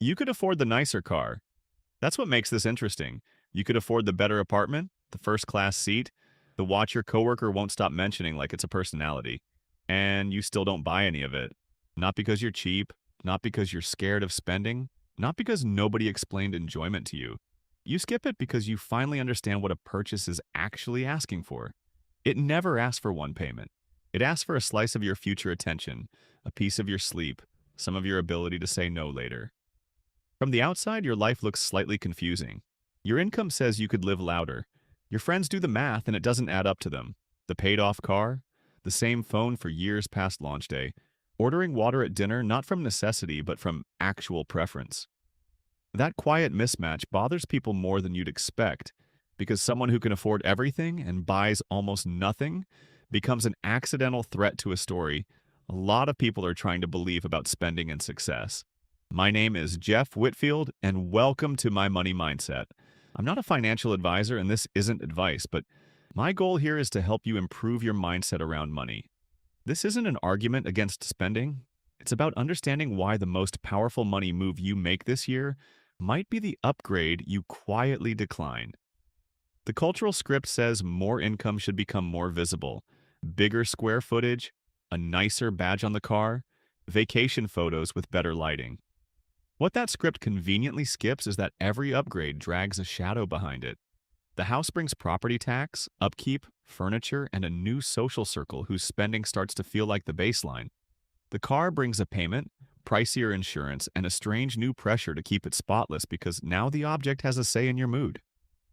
You could afford the nicer car. That's what makes this interesting. You could afford the better apartment, the first class seat, the watch your coworker won't stop mentioning like it's a personality. And you still don't buy any of it. Not because you're cheap, not because you're scared of spending, not because nobody explained enjoyment to you. You skip it because you finally understand what a purchase is actually asking for. It never asks for one payment. It asks for a slice of your future attention, a piece of your sleep, some of your ability to say no later. From the outside, your life looks slightly confusing. Your income says you could live louder. Your friends do the math and it doesn't add up to them. The paid off car, the same phone for years past launch day, ordering water at dinner not from necessity but from actual preference. That quiet mismatch bothers people more than you'd expect because someone who can afford everything and buys almost nothing becomes an accidental threat to a story a lot of people are trying to believe about spending and success. My name is Jeff Whitfield, and welcome to my money mindset. I'm not a financial advisor, and this isn't advice, but my goal here is to help you improve your mindset around money. This isn't an argument against spending. It's about understanding why the most powerful money move you make this year might be the upgrade you quietly decline. The cultural script says more income should become more visible, bigger square footage, a nicer badge on the car, vacation photos with better lighting. What that script conveniently skips is that every upgrade drags a shadow behind it. The house brings property tax, upkeep, furniture, and a new social circle whose spending starts to feel like the baseline. The car brings a payment, pricier insurance, and a strange new pressure to keep it spotless because now the object has a say in your mood.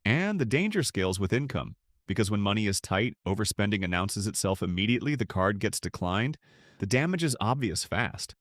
And the danger scales with income, because when money is tight, overspending announces itself immediately, the card gets declined, the damage is obvious fast.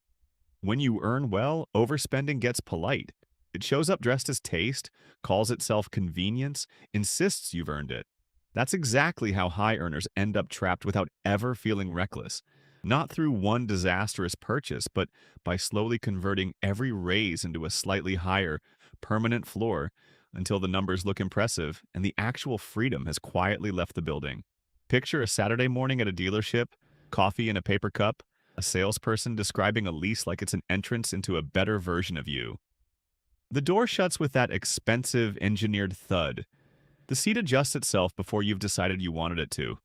When you earn well, overspending gets polite. It shows up dressed as taste, calls itself convenience, insists you've earned it. That's exactly how high earners end up trapped without ever feeling reckless. Not through one disastrous purchase, but by slowly converting every raise into a slightly higher, permanent floor until the numbers look impressive and the actual freedom has quietly left the building. Picture a Saturday morning at a dealership, coffee in a paper cup, a salesperson describing a lease like it's an entrance into a better version of you. The door shuts with that expensive, engineered thud. The seat adjusts itself before you've decided you wanted it to.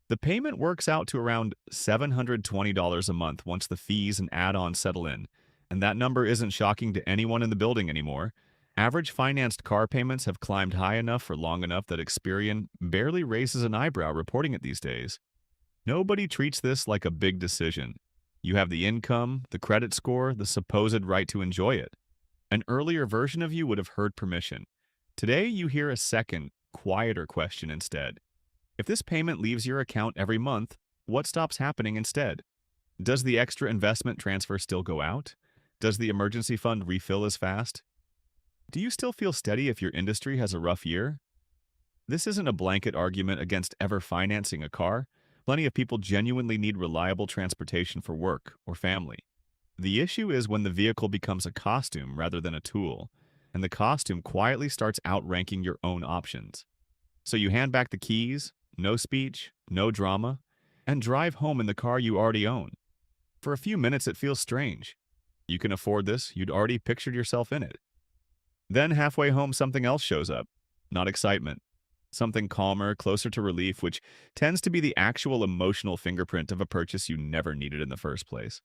The payment works out to around $720 a month once the fees and add-ons settle in, and that number isn't shocking to anyone in the building anymore. Average financed car payments have climbed high enough for long enough that Experian barely raises an eyebrow reporting it these days. Nobody treats this like a big decision. You have the income, the credit score, the supposed right to enjoy it. An earlier version of you would have heard permission. Today, you hear a second, quieter question instead. If this payment leaves your account every month, what stops happening instead? Does the extra investment transfer still go out? Does the emergency fund refill as fast? Do you still feel steady if your industry has a rough year? This isn't a blanket argument against ever financing a car. Plenty of people genuinely need reliable transportation for work or family. The issue is when the vehicle becomes a costume rather than a tool, and the costume quietly starts outranking your own options. So you hand back the keys, no speech, no drama, and drive home in the car you already own. For a few minutes, it feels strange. You can afford this, you'd already pictured yourself in it. Then halfway home, something else shows up. Not excitement. Something calmer, closer to relief, which tends to be the actual emotional fingerprint of a purchase you never needed in the first place.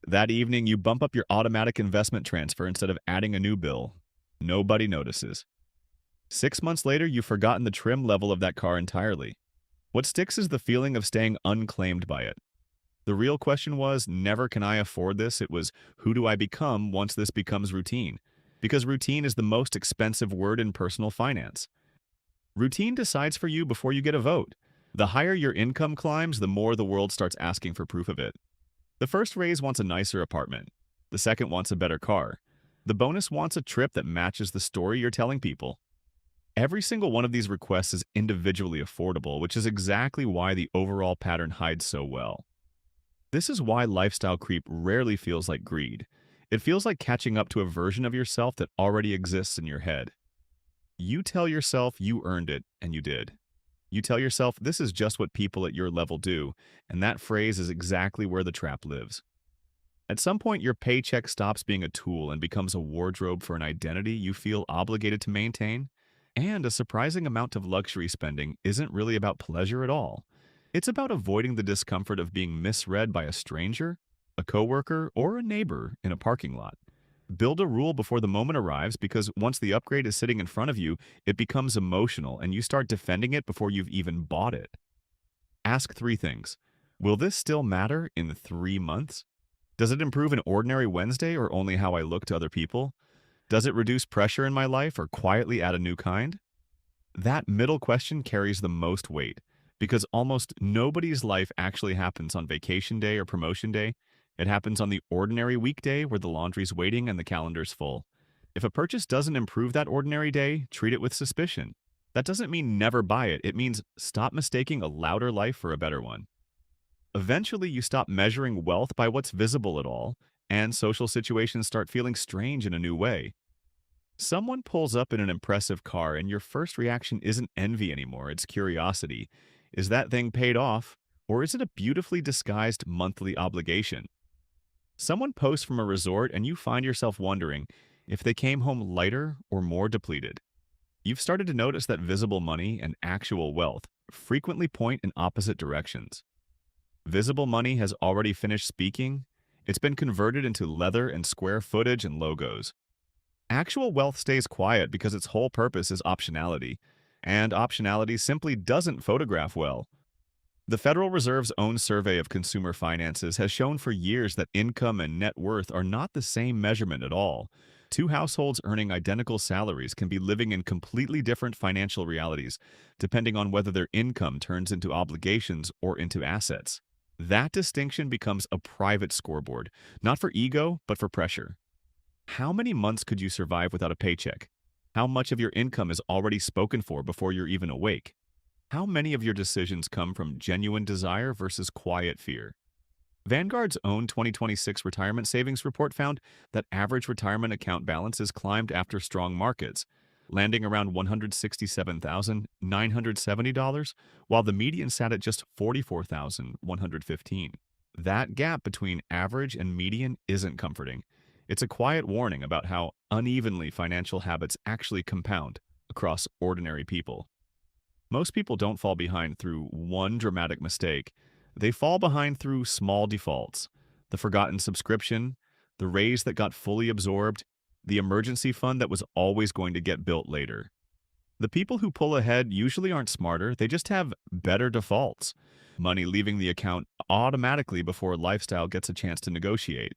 That evening, you bump up your automatic investment transfer instead of adding a new bill. Nobody notices. 6 months later, you've forgotten the trim level of that car entirely. What sticks is the feeling of staying unclaimed by it. The real question was, never can I afford this. It was, who do I become once this becomes routine? Because routine is the most expensive word in personal finance. Routine decides for you before you get a vote. The higher your income climbs, the more the world starts asking for proof of it. The first raise wants a nicer apartment. The second wants a better car. The bonus wants a trip that matches the story you're telling people. Every single one of these requests is individually affordable, which is exactly why the overall pattern hides so well. This is why lifestyle creep rarely feels like greed. It feels like catching up to a version of yourself that already exists in your head. You tell yourself you earned it, and you did. You tell yourself this is just what people at your level do, and that phrase is exactly where the trap lives. At some point, your paycheck stops being a tool and becomes a wardrobe for an identity you feel obligated to maintain. And a surprising amount of luxury spending isn't really about pleasure at all. It's about avoiding the discomfort of being misread by a stranger, a coworker, or a neighbor in a parking lot. Build a rule before the moment arrives because once the upgrade is sitting in front of you, it becomes emotional and you start defending it before you've even bought it. Ask three things. Will this still matter in 3 months? Does it improve an ordinary Wednesday or only how I look to other people? Does it reduce pressure in my life or quietly add a new kind? That middle question carries the most weight because almost nobody's life actually happens on vacation day or promotion day. It happens on the ordinary weekday where the laundry's waiting and the calendar's full. If a purchase doesn't improve that ordinary day, treat it with suspicion. That doesn't mean never buy it. It means stop mistaking a louder life for a better one. Eventually, you stop measuring wealth by what's visible at all, and social situations start feeling strange in a new way. Someone pulls up in an impressive car, and your first reaction isn't envy anymore, it's curiosity. Is that thing paid off, or is it a beautifully disguised monthly obligation? Someone posts from a resort, and you find yourself wondering if they came home lighter or more depleted. You've started to notice that visible money and actual wealth frequently point in opposite directions. Visible money has already finished speaking. It's been converted into leather and square footage and logos. Actual wealth stays quiet because its whole purpose is optionality, and optionality simply doesn't photograph well. The Federal Reserve's own survey of consumer finances has shown for years that income and net worth are not the same measurement at all. Two households earning identical salaries can be living in completely different financial realities, depending on whether their income turns into obligations or into assets. That distinction becomes a private scoreboard, not for ego, but for pressure. How many months could you survive without a paycheck? How much of your income is already spoken for before you're even awake? How many of your decisions come from genuine desire versus quiet fear? Vanguard's own 2026 retirement savings report found that average retirement account balances climbed after strong markets, landing around $167,970, while the median sat at just $44,115. That gap between average and median isn't comforting. It's a quiet warning about how unevenly financial habits actually compound across ordinary people. Most people don't fall behind through one dramatic mistake. They fall behind through small defaults. The forgotten subscription, the raise that got fully absorbed, the emergency fund that was always going to get built later. The people who pull ahead usually aren't smarter, they just have better defaults. Money leaving the account automatically before lifestyle gets a chance to negotiate.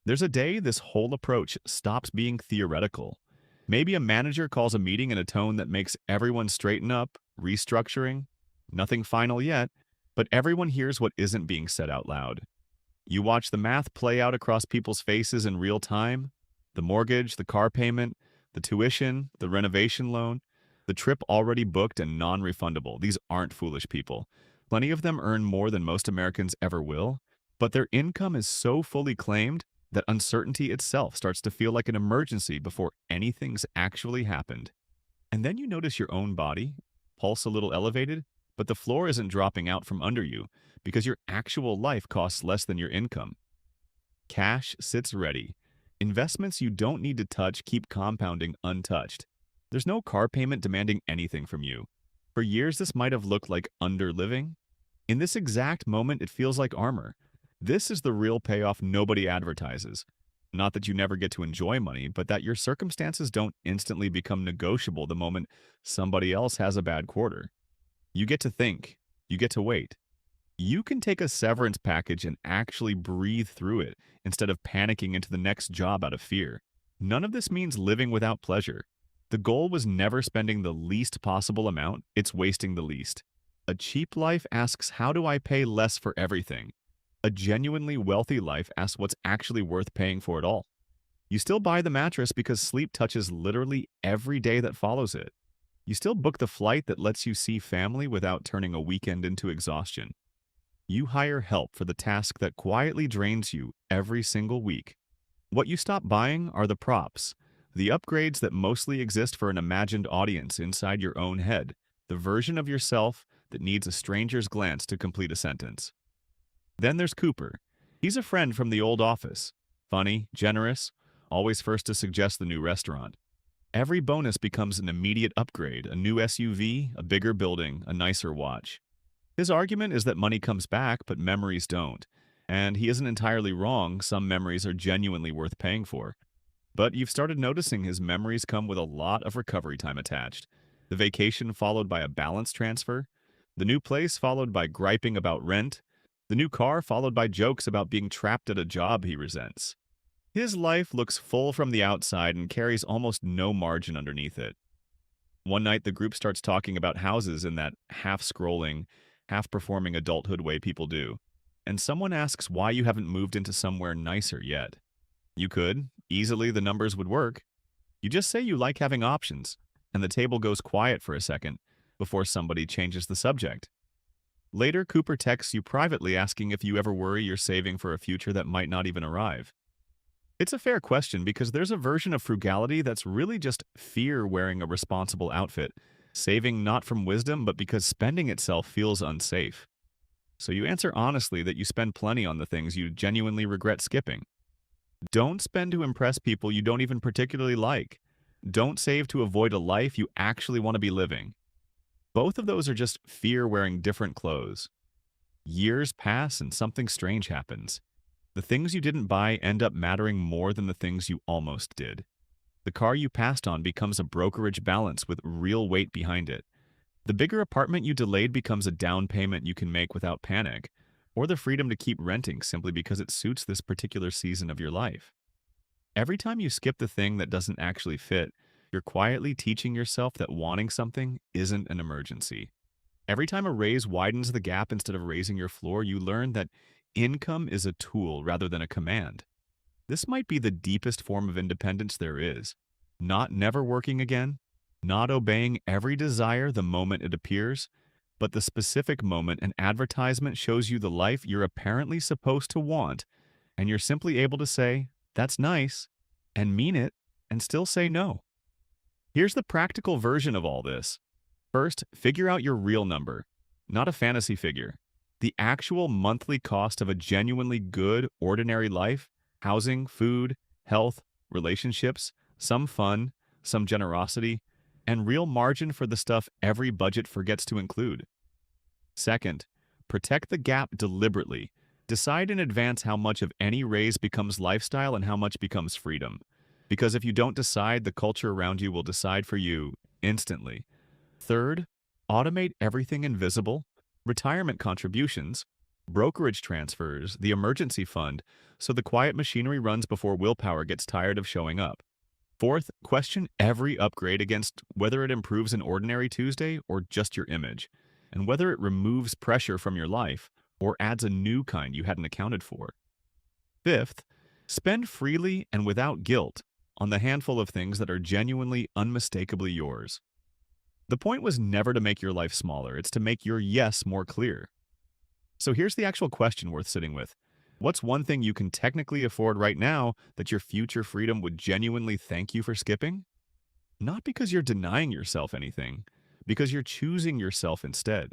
There's a day this whole approach stops being theoretical. Maybe a manager calls a meeting in a tone that makes everyone straighten up, restructuring. Nothing final yet, but everyone hears what isn't being said out loud. You watch the math play out across people's faces in real time. The mortgage, the car payment, the tuition, the renovation loan, the trip already booked and non-refundable. These aren't foolish people. Plenty of them earn more than most Americans ever will, but their income is so fully claimed that uncertainty itself starts to feel like an emergency before anything's actually happened. And then you notice your own body, pulse a little elevated, but the floor isn't dropping out from under you because your actual life costs less than your income. Cash sits ready. Investments you don't need to touch keep compounding untouched. There's no car payment demanding anything from you. For years, this might have looked like underliving. In this exact moment, it feels like armor. This is the real payoff nobody advertises. Not that you never get to enjoy money, but that your circumstances don't instantly become negotiable the moment somebody else has a bad quarter. You get to think. You get to wait. You can take a severance package and actually breathe through it instead of panicking into the next job out of fear. None of this means living without pleasure. The goal was never spending the least possible amount, it's wasting the least. A cheap life asks, how do I pay less for everything? A genuinely wealthy life asks what's actually worth paying for it all. You still buy the mattress because sleep touches literally every day that follows it. You still book the flight that lets you see family without turning a weekend into exhaustion. You hire help for the task that quietly drains you every single week. What you stop buying are the props, the upgrades that mostly exist for an imagined audience inside your own head, the version of yourself that needs a stranger's glance to complete a sentence. Then there's Cooper. He's a friend from the old office, funny, generous, always first to suggest the new restaurant. Every bonus becomes an immediate upgrade, a new SUV, a bigger building, a nicer watch. His argument is that money comes back, but memories don't. And he isn't entirely wrong, some memories are genuinely worth paying for. But you've started noticing his memories come with a lot of recovery time attached. The vacation followed by a balance transfer, the new place followed by griping about rent, the new car followed by jokes about being trapped at a job he resents. His life looks full from the outside and carries almost no margin underneath it. One night, the group starts talking about houses in that half-scrolling, half-performing adulthood way people do. And someone asks why you haven't moved into somewhere nicer yet. You could. Easily, the numbers would work. You just say you like having options, and the table goes quiet for a second before somebody changes the subject. Later, Cooper texts you privately asking if you ever worry you're saving for a future that might not even arrive. It's a fair question because there's a version of frugality that's really just fear wearing a responsible outfit, saving not from wisdom but because spending itself feels unsafe. So you answer honestly that you spend plenty on the things you genuinely regret skipping. Don't spend to impress people you don't even particularly like. Don't save to avoid a life you actually want to be living. Both of those are just fear wearing different clothes. Years pass and something strange happens. The things you didn't buy end up mattering more than the things you almost did. The car you passed on becomes a brokerage balance with real weight behind it. The bigger apartment you delayed becomes a down payment you can make without panic, or the freedom to keep renting simply because it suits this particular season of your life. Every time you skip the thing that doesn't actually fit, you're quietly teaching yourself that wanting something isn't an emergency. Every time a raise widens the gap instead of raising your floor, you learn that income is a tool rather than a command. This might be the deepest form of independence there is. Not never working again, not obeying every desire the moment it appears, but the specific moment an advertisement shows you the life you're apparently supposed to want, and you're simply able to say, "That's nice," and mean it, and still say no. Here's the practical version of all this. First, figure out your real number, not a fantasy figure. The actual monthly cost of a genuinely good, ordinary life, housing, food, health, relationships, some fun, some generosity, and real margin for the stuff every budget forgets to include. Second, protect the gap deliberately. Decide in advance how much of any raise becomes lifestyle and how much becomes freedom. Because if you don't decide, the culture around you will decide for you instantly. Third, automate everything invisible, retirement contributions, brokerage transfers, the emergency fund, so the quiet machinery runs before willpower gets tired of showing up. Fourth, question every upgrade against whether it improves an ordinary Tuesday or just your image, and whether it removes pressure from your life or adds a new kind you hadn't accounted for. Fifth, spend freely and without guilt on the handful of things that are genuinely, unmistakably yours. The point was never to make your life smaller, it's to make your yes more clear. So here's the actual question worth sitting with. What's one thing you can technically afford right now that your future freedom would genuinely thank you for skipping? Not because you're denying yourself anything, because you're choosing yourself instead.